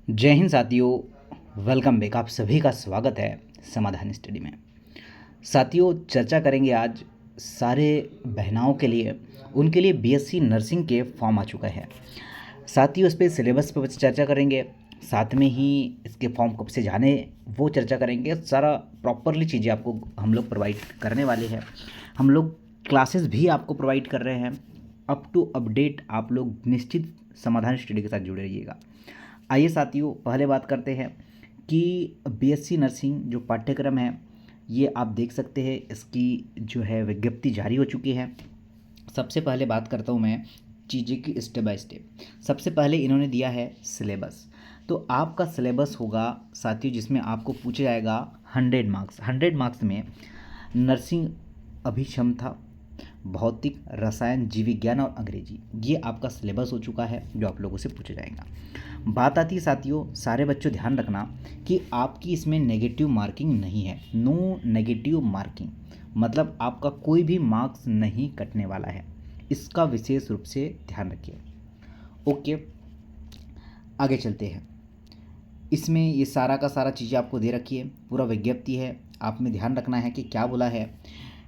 जय हिंद साथियों, welcome back. आप सभी का स्वागत है समाधान स्टडी में। साथियों, चर्चा करेंगे आज सारे बहनाओं के लिए, उनके लिए बीएससी नर्सिंग के फॉर्म आ चुका है। साथियों, इस पे सिलेबस पर चर्चा करेंगे, साथ में ही इसके फॉर्म कब से जाने वो चर्चा करेंगे। सारा प्रॉपरली चीज़ें आपको हम लोग प्रोवाइड करने वाले हैं। हम लोग क्लासेस भी आपको प्रोवाइड कर रहे हैं। अप टू अपडेट आप लोग निश्चित समाधान स्टडी के साथ जुड़े रहिएगा। आइए साथियों, पहले बात करते हैं कि बीएससी नर्सिंग जो पाठ्यक्रम है, ये आप देख सकते हैं, इसकी जो है विज्ञप्ति जारी हो चुकी है। सबसे पहले बात करता हूँ मैं चीज़ें की स्टेप बाय स्टेप। सबसे पहले इन्होंने दिया है सिलेबस। तो आपका सिलेबस होगा साथियों, जिसमें आपको पूछा जाएगा 100 मार्क्स में नर्सिंग अभिक्षमता, भौतिक, रसायन, जीव विज्ञान और अंग्रेजी। ये आपका सिलेबस हो चुका है जो आप लोगों से पूछा जाएगा। बात आती है साथियों, सारे बच्चों ध्यान रखना कि आपकी इसमें नेगेटिव मार्किंग नहीं है। नो नेगेटिव मार्किंग मतलब आपका कोई भी मार्क्स नहीं कटने वाला है, इसका विशेष रूप से ध्यान रखिए। ओके, आगे चलते हैं। इसमें ये सारा का सारा चीज़ें आपको दे रखी है, पूरा विज्ञप्ति है। आप में ध्यान रखना है कि क्या बोला है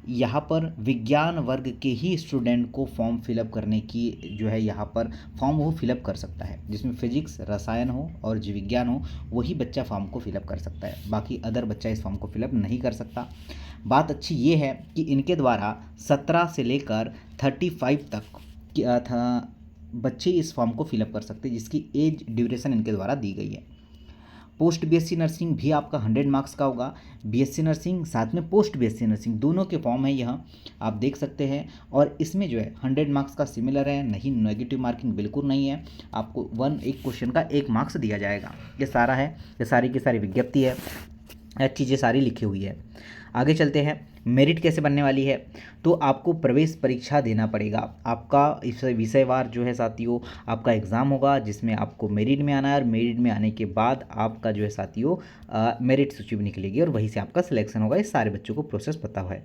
यहाँ पर, विज्ञान वर्ग के ही स्टूडेंट को फॉर्म फिलअप करने की जो है, यहाँ पर फॉर्म वो फिलअप कर सकता है। जिसमें फिजिक्स, रसायन हो और जीव विज्ञान हो, वही बच्चा फॉर्म को फिलअप कर सकता है। बाकी अदर बच्चा इस फॉर्म को फिलअप नहीं कर सकता। बात अच्छी ये है कि इनके द्वारा 17 से लेकर 35 तक था बच्चे इस फॉर्म को फिलअप कर सकते हैं, जिसकी एज ड्यूरेशन इनके द्वारा दी गई है। पोस्ट बीएससी नर्सिंग भी आपका 100 मार्क्स का होगा। बीएससी नर्सिंग साथ में पोस्ट बीएससी नर्सिंग दोनों के फॉर्म है, यह आप देख सकते हैं। और इसमें जो है 100 मार्क्स का सिमिलर है, नहीं नेगेटिव मार्किंग बिल्कुल नहीं है। आपको एक क्वेश्चन का 1 मार्क्स दिया जाएगा। ये सारा है, ये सारी की सारी विज्ञप्ति है, चीज़ें सारी लिखी हुई है। आगे चलते हैं, मेरिट कैसे बनने वाली है। तो आपको प्रवेश परीक्षा देना पड़ेगा। आपका इस विषयवार जो है साथियों, आपका एग्ज़ाम होगा, जिसमें आपको मेरिट में आना है। और मेरिट में आने के बाद आपका जो है साथियों मेरिट सूची भी निकलेगी और वहीं से आपका सिलेक्शन होगा। इस सारे बच्चों को प्रोसेस पता है।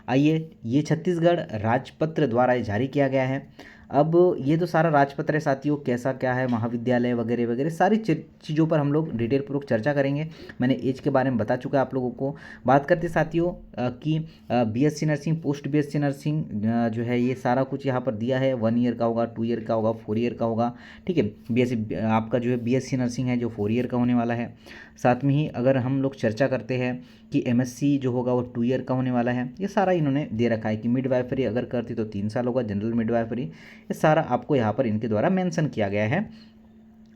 आइए, ये छत्तीसगढ़ राजपत्र द्वारा जारी किया गया है। अब ये तो सारा राजपत्र है साथियों, कैसा क्या है, महाविद्यालय वगैरह वगैरह सारी चीज़ों पर हम लोग डिटेल पूर्वक चर्चा करेंगे। मैंने एज के बारे में बता चुका है आप लोगों को। बात करते साथियों कि BSc nursing, post BSc nursing जो है, ये सारा कुछ यहाँ पर दिया है। 1 ईयर का होगा, 2 ईयर का होगा, 4 ईयर का होगा। ठीक है, बीएससी आपका जो है बीएससी नर्सिंग है जो 4 ईयर का होने वाला है। साथ में ही अगर हम लोग चर्चा करते हैं कि एमएससी जो होगा वो 2 ईयर का होने वाला है। ये सारा इन्होंने दे रखा है कि मिडवाइफरी अगर करती तो 3 साल होगा, जनरल मिडवाइफरी। ये सारा आपको यहाँ पर इनके द्वारा मेंशन किया गया है।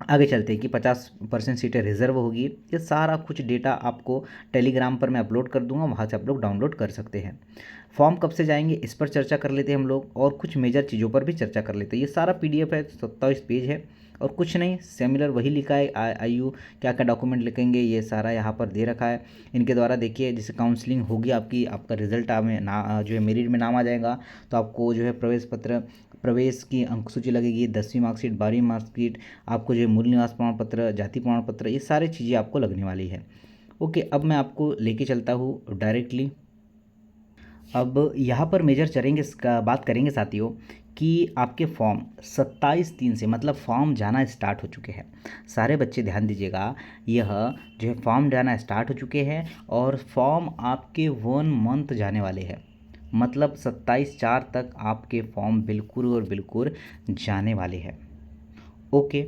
आगे चलते हैं कि 50% सीटें रिजर्व होगी। ये सारा कुछ डेटा आपको टेलीग्राम पर मैं अपलोड कर दूंगा, वहाँ से आप लोग डाउनलोड कर सकते हैं। फॉर्म कब से जाएंगे इस पर चर्चा कर लेते हैं हम लोग, और कुछ मेजर चीज़ों पर भी चर्चा कर लेते हैं। ये सारा पीडीएफ है, 27 पेज है और कुछ नहीं, सिमिलर वही लिखा है। आयु क्या क्या डॉक्यूमेंट लिखेंगे, ये सारा यहाँ पर दे रखा है इनके द्वारा। देखिए, जैसे काउंसलिंग होगी आपकी, आपका रिजल्ट में जो है मेरिट में नाम आ जाएगा, तो आपको जो है प्रवेश पत्र, प्रवेश की अंक सूची लगेगी, 10वीं मार्कशीट, 12वीं मार्कशीट, आपको जो है मूल निवास प्रमाण पत्र, जाति प्रमाण पत्र, ये सारी चीज़ें आपको लगने वाली है। ओके, अब मैं आपको लेके चलता हूँ डायरेक्टली। अब यहाँ पर मेजर चलेंगे, इसका बात करेंगे साथियों कि आपके फॉर्म 27/3 से मतलब फॉर्म जाना स्टार्ट हो चुके हैं। सारे बच्चे ध्यान दीजिएगा, यह जो है फॉर्म जाना स्टार्ट हो चुके हैं और फॉर्म आपके 1 मंथ जाने वाले हैं। मतलब 27/4 तक आपके फॉर्म बिल्कुल और बिल्कुल जाने वाले हैं। ओके,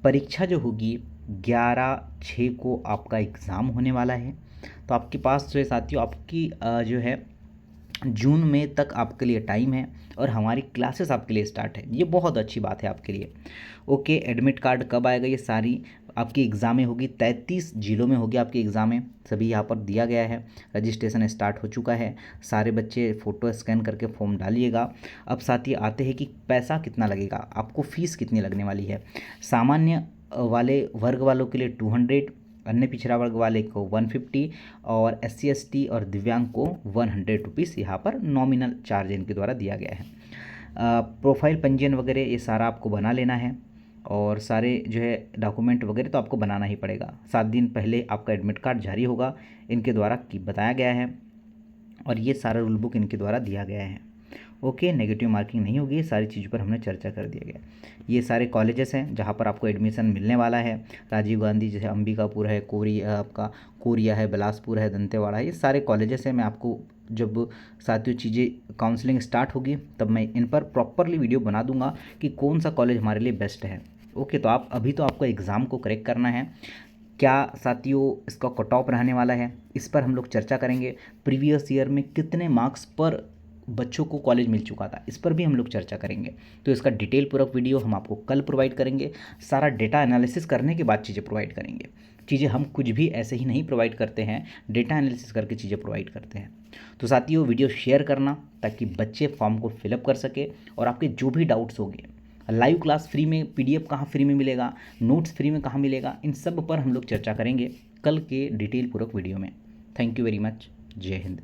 परीक्षा जो होगी 11/6 को आपका एग्ज़ाम होने वाला है। तो आपके पास जो है साथियों, आपकी जो है जून में तक आपके लिए टाइम है और हमारी क्लासेस आपके लिए स्टार्ट है। ये बहुत अच्छी बात है आपके लिए। ओके, एडमिट कार्ड कब आएगा, ये सारी आपकी एग्ज़ामें होगी, 33 जिलों में होगी आपकी एग्ज़ामें, सभी यहाँ पर दिया गया है। रजिस्ट्रेशन स्टार्ट हो चुका है। सारे बच्चे फ़ोटो स्कैन करके फॉर्म डालिएगा। अब साथ ही आते हैं कि पैसा कितना लगेगा, आपको फ़ीस कितनी लगने वाली है। सामान्य वाले वर्ग वालों के लिए 200, अन्य पिछड़ा वर्ग वाले को 150 और SC ST और दिव्यांग को 100 रुपीज़ यहाँ पर नॉमिनल चार्ज इनके द्वारा दिया गया है। प्रोफाइल पंजीयन वगैरह ये सारा आपको बना लेना है और सारे जो है डॉक्यूमेंट वगैरह तो आपको बनाना ही पड़ेगा। 7 दिन पहले आपका एडमिट कार्ड जारी होगा, इनके द्वारा की बताया गया है और ये सारा रूल बुक इनके द्वारा दिया गया है। ओके, नेगेटिव मार्किंग नहीं होगी, सारी चीज़ों पर हमने चर्चा कर दिया गया। ये सारे कॉलेजेस हैं जहाँ पर आपको एडमिशन मिलने वाला है। राजीव गांधी जैसे अंबिकापुर है, आपका कोरिया है, बिलासपुर है, दंतेवाड़ा है, ये सारे कॉलेजेस हैं। मैं आपको जब साथियों चीज़ें काउंसलिंग स्टार्ट होगी तब मैं इन पर प्रॉपरली वीडियो बना दूंगा कि कौन सा कॉलेज हमारे लिए बेस्ट है। ओके, तो आप अभी तो आपको एग्ज़ाम को करेक्ट करना है। क्या साथियों इसका कट ऑफ रहने वाला है, इस पर हम लोग चर्चा करेंगे। प्रीवियस ईयर में कितने मार्क्स पर बच्चों को कॉलेज मिल चुका था, इस पर भी हम लोग चर्चा करेंगे। तो इसका डिटेल पूर्वक वीडियो हम आपको कल प्रोवाइड करेंगे। सारा डेटा एनालिसिस करने के बाद चीज़ें प्रोवाइड करेंगे। चीज़ें हम कुछ भी ऐसे ही नहीं प्रोवाइड करते हैं, डेटा एनालिसिस करके चीज़ें प्रोवाइड करते हैं। तो साथियों वीडियो शेयर करना ताकि बच्चे फॉर्म को फिलअप कर सके और आपके जो भी डाउट्स होंगे, लाइव क्लास फ्री में, पीडीएफ कहाँ फ्री में मिलेगा, नोट्स फ्री में कहाँ मिलेगा, इन सब पर हम लोग चर्चा करेंगे कल के डिटेल पूर्वक वीडियो में। Thank you very much. जय हिंद।